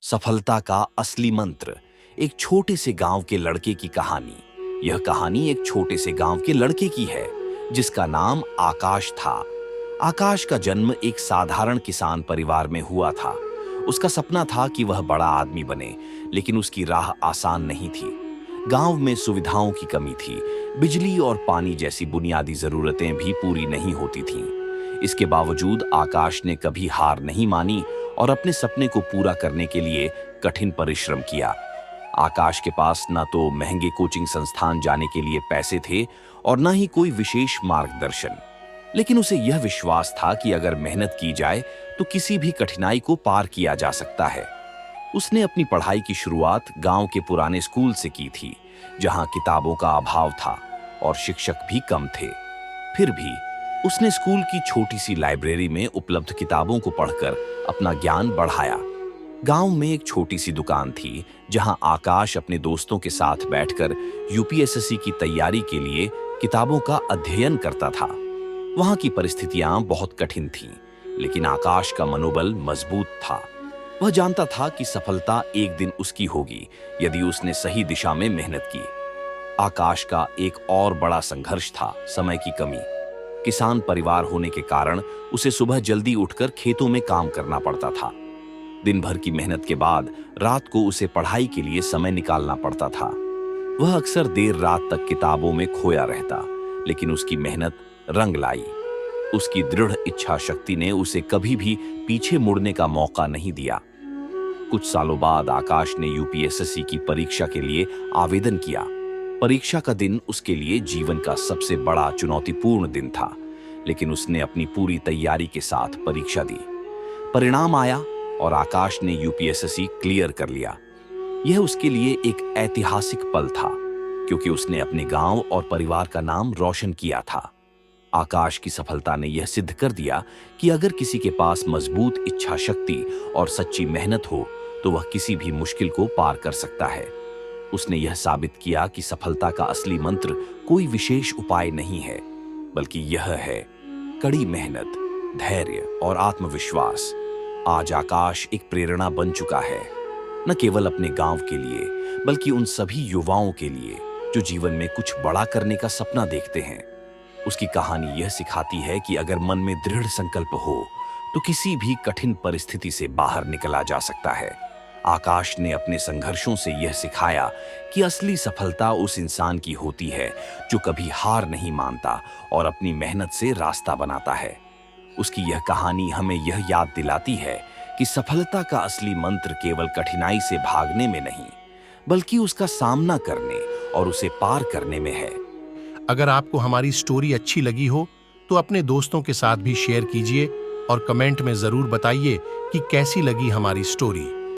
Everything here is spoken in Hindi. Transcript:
सफलता का असली मंत्र, एक छोटे से गांव के लड़के की कहानी। यह कहानी एक छोटे से गांव के लड़के की है जिसका नाम आकाश था। आकाश का जन्म एक साधारण किसान परिवार में हुआ था। उसका सपना था कि वह बड़ा आदमी बने, लेकिन उसकी राह आसान नहीं थी। गांव में सुविधाओं की कमी थी, बिजली और पानी जैसी बुनियादी जरूरतें भी पूरी नहीं होती थीं। इसके बावजूद आकाश ने कभी हार नहीं मानी और अपने सपने को पूरा करने के लिए कठिन परिश्रम किया। आकाश के पास न तो महंगे कोचिंग संस्थान जाने के लिए पैसे थे और न ही कोई विशेष मार्गदर्शन, लेकिन उसे यह विश्वास था कि अगर मेहनत की जाए तो किसी भी कठिनाई को पार किया जा सकता है। उसने अपनी पढ़ाई की शुरुआत गांव के पुराने स्कूल से की थी, जहां किताबों का अभाव था और शिक्षक भी कम थे। फिर भी उसने स्कूल की छोटी सी लाइब्रेरी में उपलब्ध किताबों को पढ़कर अपना ज्ञान बढ़ाया। गांव में एक छोटी सी दुकान थी जहां आकाश अपने दोस्तों के साथ बैठकर यूपीएसएससी की तैयारी के लिए किताबों का अध्ययन करता था। वहां की परिस्थितियां बहुत कठिन थीं, लेकिन आकाश का मनोबल मजबूत था। वह जानता था कि सफलता एक दिन उसकी होगी यदि उसने सही दिशा में मेहनत की। आकाश का एक और बड़ा संघर्ष था समय की कमी। किसान परिवार होने के कारण उसे सुबह जल्दी उठकर खेतों में काम करना पड़ता था। दिन भर की मेहनत के बाद रात को उसे पढ़ाई के लिए समय निकालना पड़ता था। वह अक्सर देर रात तक किताबों में खोया रहता, लेकिन उसकी मेहनत रंग लाई। उसकी दृढ़ इच्छा शक्ति ने उसे कभी भी पीछे मुड़ने का मौका नहीं दिया। कुछ सालों बाद आकाश ने यूपीएसएससी की परीक्षा के लिए आवेदन किया। परीक्षा का दिन उसके लिए जीवन का सबसे बड़ा चुनौतीपूर्ण दिन था, लेकिन उसने अपनी पूरी तैयारी के साथ परीक्षा दी। परिणाम आया और आकाश ने यूपीएसएससी क्लियर कर लिया। यह उसके लिए एक ऐतिहासिक पल था, क्योंकि उसने अपने गांव और परिवार का नाम रोशन किया था। आकाश की सफलता ने यह सिद्ध कर दिया कि अगर किसी के पास मजबूत इच्छा शक्ति और सच्ची मेहनत हो तो वह किसी भी मुश्किल को पार कर सकता है। उसने यह साबित किया कि सफलता का असली मंत्र कोई विशेष उपाय नहीं है, बल्कि यह है कड़ी मेहनत, धैर्य और आत्मविश्वास। आज आकाश एक प्रेरणा बन चुका है, न केवल अपने गांव के लिए, बल्कि उन सभी युवाओं के लिए जो जीवन में कुछ बड़ा करने का सपना देखते हैं। उसकी कहानी यह सिखाती है कि अगर मन में दृढ़ संकल्प हो तो किसी भी कठिन परिस्थिति से बाहर निकला जा सकता है। आकाश ने अपने संघर्षों से यह सिखाया कि असली सफलता उस इंसान की होती है जो कभी हार नहीं मानता और अपनी मेहनत से रास्ता बनाता है। उसकी यह कहानी हमें यह याद दिलाती है कि सफलता का असली मंत्र केवल कठिनाई से भागने में नहीं, बल्कि उसका सामना करने और उसे पार करने में है। अगर आपको हमारी स्टोरी अच्छी लगी हो तो अपने दोस्तों के साथ भी शेयर कीजिए और कमेंट में जरूर बताइए कि कैसी लगी हमारी स्टोरी।